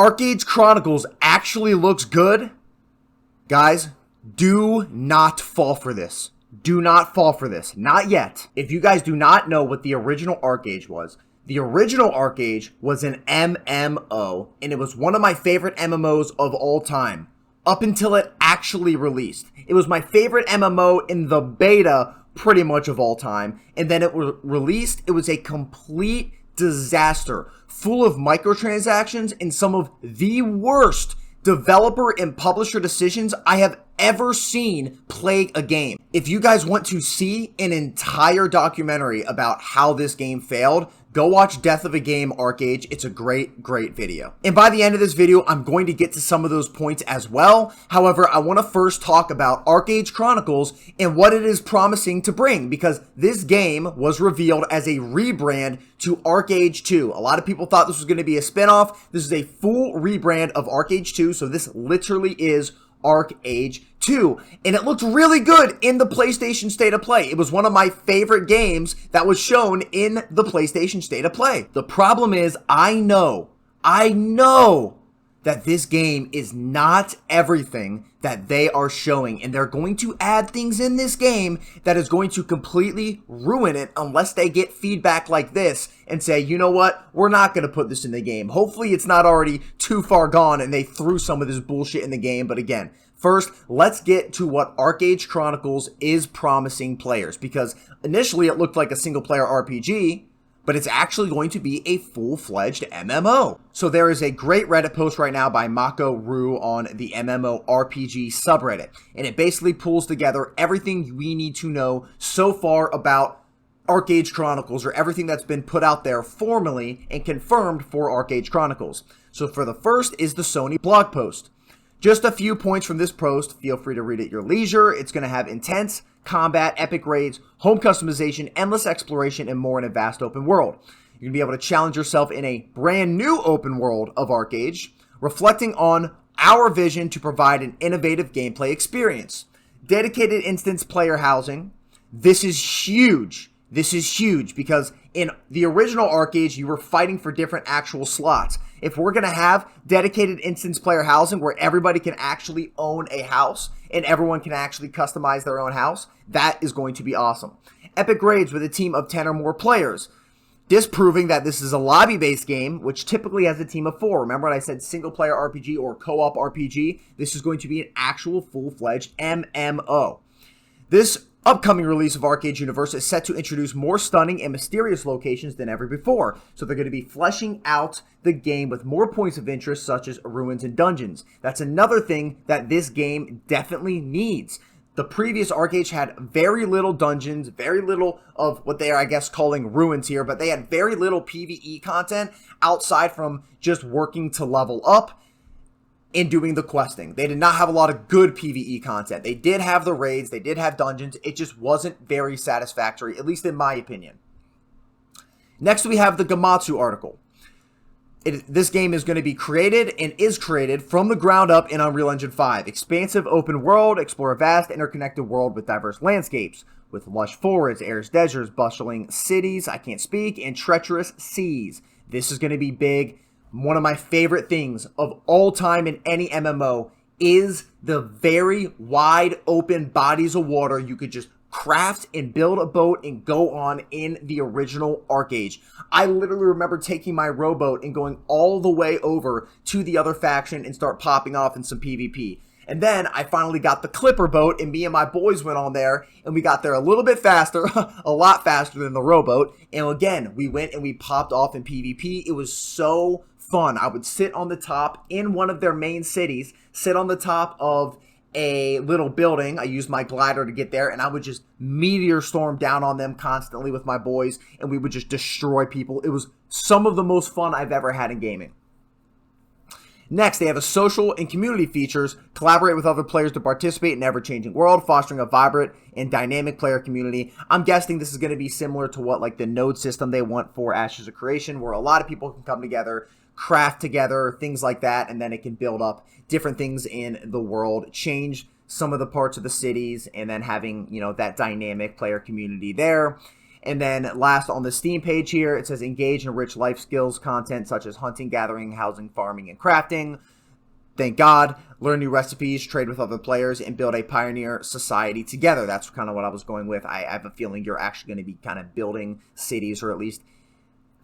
ArcheAge Chronicles actually looks good, guys, do not fall for this. Do not fall for this. Not yet. If you guys do not know what the original ArcheAge was, the original ArcheAge was an MMO, and it was one of my favorite MMOs of all time, up until it actually released. It was my favorite MMO in the beta pretty much of all time, and then it was released. It was a complete disaster, full of microtransactions and some of the worst developer and publisher decisions I have ever seen plague a game. If you guys want to see an entire documentary about how this game failed, go watch Death of a Game ArcheAge. It's a great video. And by the end of this video, I'm going to get to some of those points as well. However, I want to first talk about ArcheAge Chronicles and what it is promising to bring, because this game was revealed as a rebrand to ArcheAge 2. A lot of people thought this was going to be a spinoff. This is a full rebrand of ArcheAge 2, so this literally is ArcheAge 2, and it looked really good in the PlayStation State of Play. It was one of my favorite games that was shown in the PlayStation State of Play. The problem is, I know that this game is not everything that they are showing, and they're going to add things in this game that is going to completely ruin it unless they get feedback like this and say, you know what, we're not going to put this in the game. Hopefully it's not already too far gone and they threw some of this bullshit in the game. But again, first, let's get to what ArcheAge Chronicles is promising players, because initially it looked like a single-player RPG, but it's actually going to be a full-fledged MMO. So there is a great Reddit post right now by Mako Rue on the MMORPG subreddit, and it basically pulls together everything we need to know so far about ArcheAge Chronicles, or everything that's been put out there formally and confirmed for ArcheAge Chronicles. So for the first is the Sony blog post. Just a few points from this post. Feel free to read at your leisure. It's going to have intense combat, epic raids, home customization, endless exploration, and more in a vast open world. You're going to be able to challenge yourself in a brand new open world of ArcheAge, reflecting on our vision to provide an innovative gameplay experience. Dedicated instance player housing. This is huge. This is huge because in the original ArcheAge, you were fighting for different actual slots. If we're going to have dedicated instance player housing where everybody can actually own a house and everyone can actually customize their own house, that is going to be awesome. Epic raids with a team of 10 or more players, disproving that this is a lobby-based game, which typically has a team of 4. Remember when I said single-player RPG or co-op RPG? This is going to be an actual full-fledged MMO. This upcoming release of ArcheAge Universe is set to introduce more stunning and mysterious locations than ever before, so they're going to be fleshing out the game with more points of interest such as ruins and dungeons. That's another thing that this game definitely needs. The previous ArcheAge had very little dungeons, very little of what they are, I guess, calling ruins here, but they had very little PvE content outside from just working to level up in doing the questing. They did not have a lot of good PvE content. They did have the raids, they did have dungeons. It just wasn't very satisfactory, at least in my opinion. Next, we have the Gamatsu article. This game is going to be created and is created from the ground up in Unreal Engine 5. Expansive open world, explore a vast interconnected world with diverse landscapes, with lush forests, arid deserts, bustling cities, I can't speak, and treacherous seas. This is going to be big. One of my favorite things of all time in any MMO is the very wide open bodies of water you could just craft and build a boat and go on in the original ArcheAge. I literally remember taking my rowboat and going all the way over to the other faction and start popping off in some PvP. And then I finally got the Clipper boat, and me and my boys went on there, and we got there a little bit faster, a lot faster than the rowboat. And again, we went and we popped off in PvP. It was so fun. I would sit on the top in one of their main cities, sit on the top of a little building. I used my glider to get there, and I would just meteor storm down on them constantly with my boys, and we would just destroy people. It was some of the most fun I've ever had in gaming. Next, they have a social and community features. Collaborate with other players to participate in an ever-changing world, fostering a vibrant and dynamic player community. I'm guessing this is going to be similar to what like the node system they want for Ashes of Creation, where a lot of people can come together, craft together, things like that, and then it can build up different things in the world, change some of the parts of the cities, and then having, you know, that dynamic player community there. And then last on the Steam page here, it says engage in rich life skills content such as hunting, gathering, housing, farming, and crafting. Thank God. Learn new recipes, trade with other players, and build a pioneer society together. That's kind of what I was going with. I have a feeling you're actually going to be kind of building cities, or at least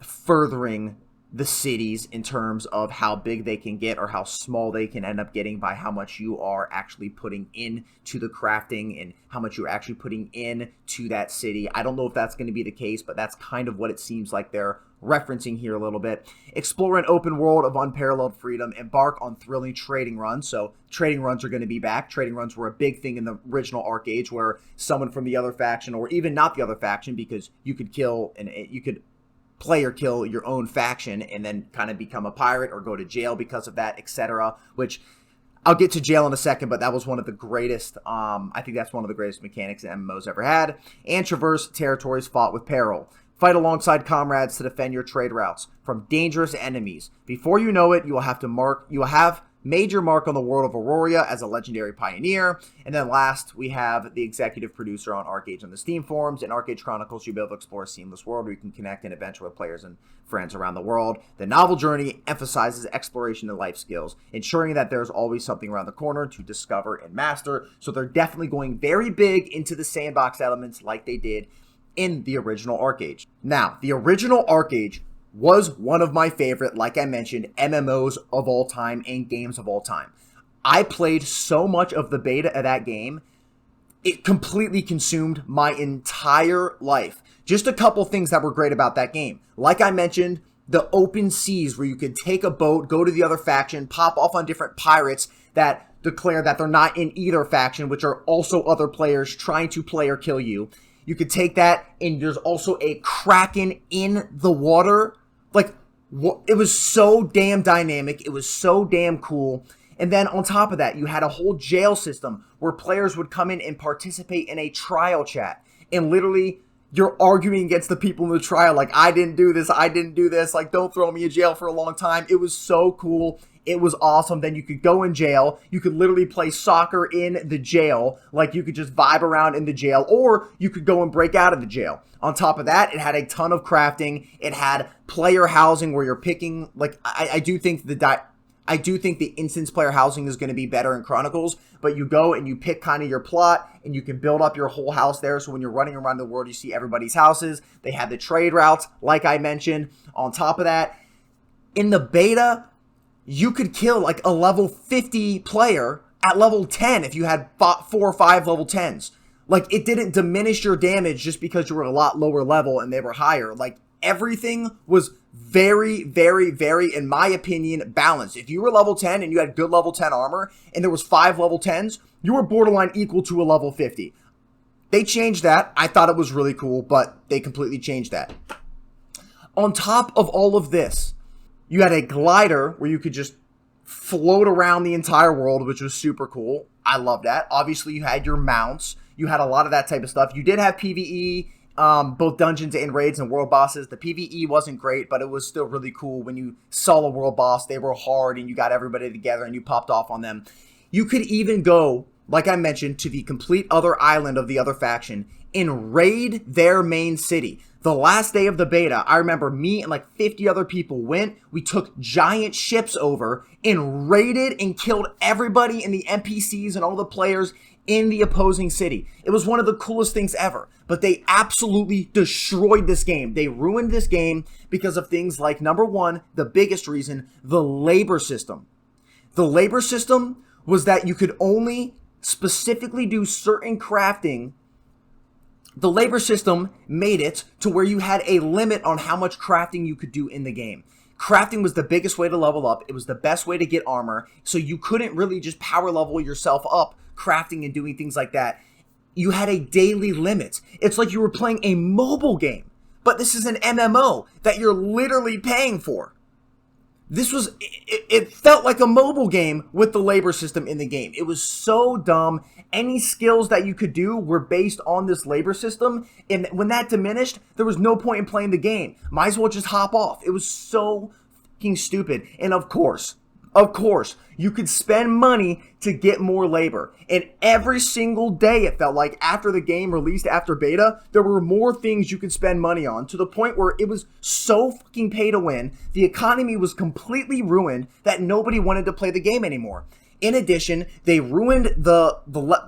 furthering the cities in terms of how big they can get or how small they can end up getting by how much you are actually putting into the crafting and how much you're actually putting into that city. I don't know if that's going to be the case, but that's kind of what it seems like they're referencing here a little bit. Explore an open world of unparalleled freedom. Embark on thrilling trading runs. So trading runs are going to be back. Trading runs were a big thing in the original ArcheAge, where someone from the other faction, or even not the other faction, because you could kill and you could play or kill your own faction and then kind of become a pirate or go to jail because of that, etc. Which I'll get to jail in a second, but that was one of the greatest, I think that's one of the greatest mechanics that MMOs ever had. And traverse territories fought with peril. Fight alongside comrades to defend your trade routes from dangerous enemies. Before you know it, you will have made your mark on the world of Aurora as a legendary pioneer. And then last, we have the executive producer on ArcheAge on the Steam forums. In ArcheAge Chronicles, you'll be able to explore a seamless world where you can connect and adventure with players and friends around the world. The novel journey emphasizes exploration and life skills, ensuring that there's always something around the corner to discover and master. So they're definitely going very big into the sandbox elements like they did in the original ArcheAge. Now, the original ArcheAge was one of my favorite, like I mentioned, MMOs of all time and games of all time. I played so much of the beta of that game, it completely consumed my entire life. Just a couple things that were great about that game. Like I mentioned, the open seas where you could take a boat, go to the other faction, pop off on different pirates that declare that they're not in either faction, which are also other players trying to play or kill you. You could take that, and there's also a kraken in the water. Like, it was so damn dynamic. It was so damn cool. And then on top of that, you had a whole jail system where players would come in and participate in a trial chat. And literally, you're arguing against the people in the trial. Like, I didn't do this. I didn't do this. Like, don't throw me in jail for a long time. It was so cool. It was awesome. Then you could go in jail. You could literally play soccer in the jail. Like, you could just vibe around in the jail, or you could go and break out of the jail. On top of that, it had a ton of crafting. It had player housing where you're picking, like, I do think the instance player housing is going to be better in Chronicles, but you go and you pick kind of your plot and you can build up your whole house there. So when you're running around the world, you see everybody's houses. They had the trade routes, like I mentioned. On top of that, in the beta, you could kill like a level 50 player at level 10 if you had 4 or 5 level 10s. Like, it didn't diminish your damage just because you were a lot lower level and they were higher. Like, everything was very, very, very, in my opinion, balanced. If you were level 10 and you had good level 10 armor and there was 5 level 10s, you were borderline equal to a level 50. They changed that. I thought it was really cool, but they completely changed that. On top of all of this, you had a glider where you could just float around the entire world, which was super cool. I love that. Obviously, you had your mounts. You had a lot of that type of stuff. You did have PvE, both dungeons and raids and world bosses. The PvE wasn't great, but it was still really cool when you saw a world boss. They were hard, and you got everybody together, and you popped off on them. You could even go, like I mentioned, to the complete other island of the other faction and raid their main city. The last day of the beta, I remember me and like 50 other people went. We took giant ships over and raided and killed everybody in the NPCs and all the players in the opposing city. It was one of the coolest things ever. But they absolutely destroyed this game. They ruined this game because of things like, number one, the biggest reason, the labor system. The labor system was that you could only specifically do certain crafting. The labor system made it to where you had a limit on how much crafting you could do in the game. Crafting was the biggest way to level up. It was the best way to get armor. So you couldn't really just power level yourself up crafting and doing things like that. You had a daily limit. It's like you were playing a mobile game, but this is an MMO that you're literally paying for. It felt like a mobile game with the labor system in the game. It was so dumb. Any skills that you could do were based on this labor system. And when that diminished, there was no point in playing the game. Might as well just hop off. It was so fucking stupid. And of course, Of course, you could spend money to get more labor. And every single day, it felt like after the game released after beta, there were more things you could spend money on, to the point where it was so fucking pay to win. The economy was completely ruined that nobody wanted to play the game anymore. In addition, they ruined the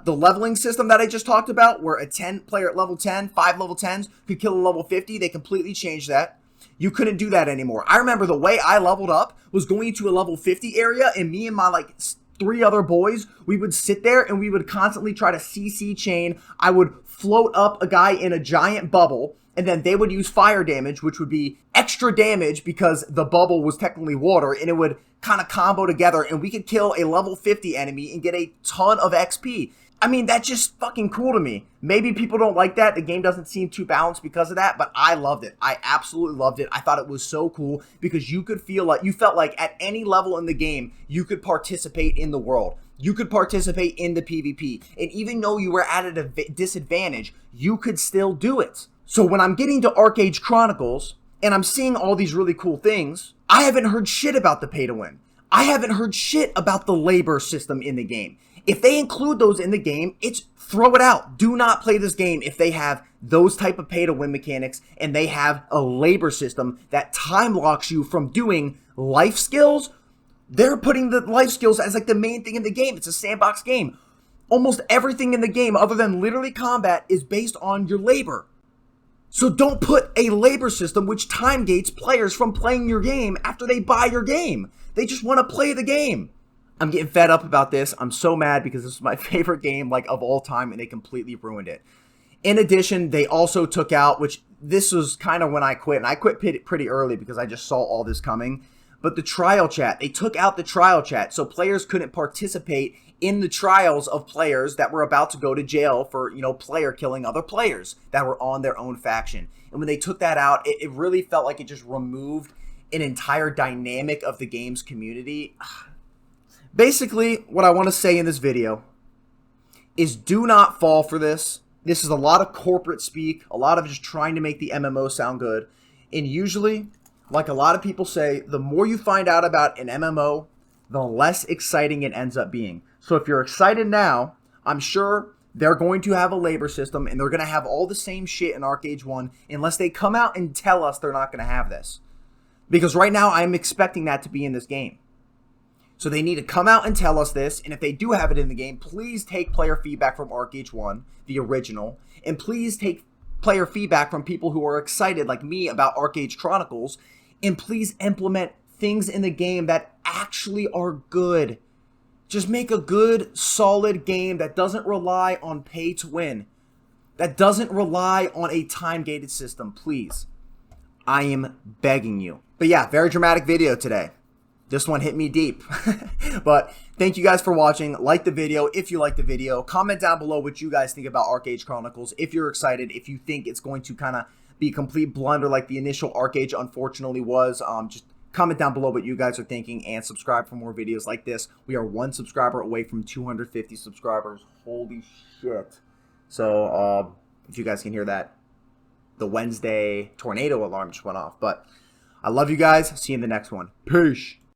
leveling system that I just talked about, where a 10 player at level 10, 5 level 10s could kill a level 50. They completely changed that. You couldn't do that anymore. I remember the way I leveled up was going to a level 50 area, and me and my like 3 other boys, we would sit there and we would constantly try to CC chain. I would float up a guy in a giant bubble, and then they would use fire damage, which would be extra damage because the bubble was technically water, and it would kind of combo together, and we could kill a level 50 enemy and get a ton of XP. I mean, that's just fucking cool to me. Maybe people don't like that. The game doesn't seem too balanced because of that, but I loved it. I absolutely loved it. I thought it was so cool because you could feel like, you felt like at any level in the game, you could participate in the world. You could participate in the PvP. And even though you were at a disadvantage, you could still do it. So when I'm getting to ArcheAge Chronicles and I'm seeing all these really cool things, I haven't heard shit about the pay to win. I haven't heard shit about the labor system in the game. If they include those in the game, it's throw it out. Do not play this game if they have those type of pay to win mechanics and they have a labor system that time locks you from doing life skills. They're putting the life skills as like the main thing in the game. It's a sandbox game. Almost everything in the game other than literally combat is based on your labor. So don't put a labor system which time gates players from playing your game after they buy your game. They just want to play the game. I'm getting fed up about this. I'm so mad because this is my favorite game like of all time and they completely ruined it. In addition, they also took out, which this was kind of when I quit, and I quit pretty early because I just saw all this coming, but the trial chat. They took out the trial chat so players couldn't participate in the trials of players that were about to go to jail for, you know, player killing other players that were on their own faction. And when they took that out, it really felt like it just removed an entire dynamic of the game's community. Basically, what I want to say in this video is do not fall for this. This is a lot of corporate speak, a lot of just trying to make the MMO sound good. And usually, like a lot of people say, the more you find out about an MMO, the less exciting it ends up being. So if you're excited now, I'm sure they're going to have a labor system and they're going to have all the same shit in ArcheAge 1 unless they come out and tell us they're not going to have this. Because right now, I'm expecting that to be in this game. So they need to come out and tell us this, and if they do have it in the game, please take player feedback from ArcheAge 1, the original, and please take player feedback from people who are excited like me about ArcheAge Chronicles, and please implement things in the game that actually are good. Just make a good, solid game that doesn't rely on pay to win, that doesn't rely on a time-gated system, please. I am begging you. But yeah, very dramatic video today. This one hit me deep. But thank you guys for watching. Like the video if you like the video. Comment down below what you guys think about ArcheAge Chronicles. If you're excited, if you think it's going to kind of be a complete blunder like the initial ArcheAge unfortunately was, just comment down below what you guys are thinking and subscribe for more videos like this. We are 1 subscriber away from 250 subscribers. Holy shit. So if you guys can hear that, the Wednesday tornado alarm just went off. But I love you guys. See you in the next one. Peace.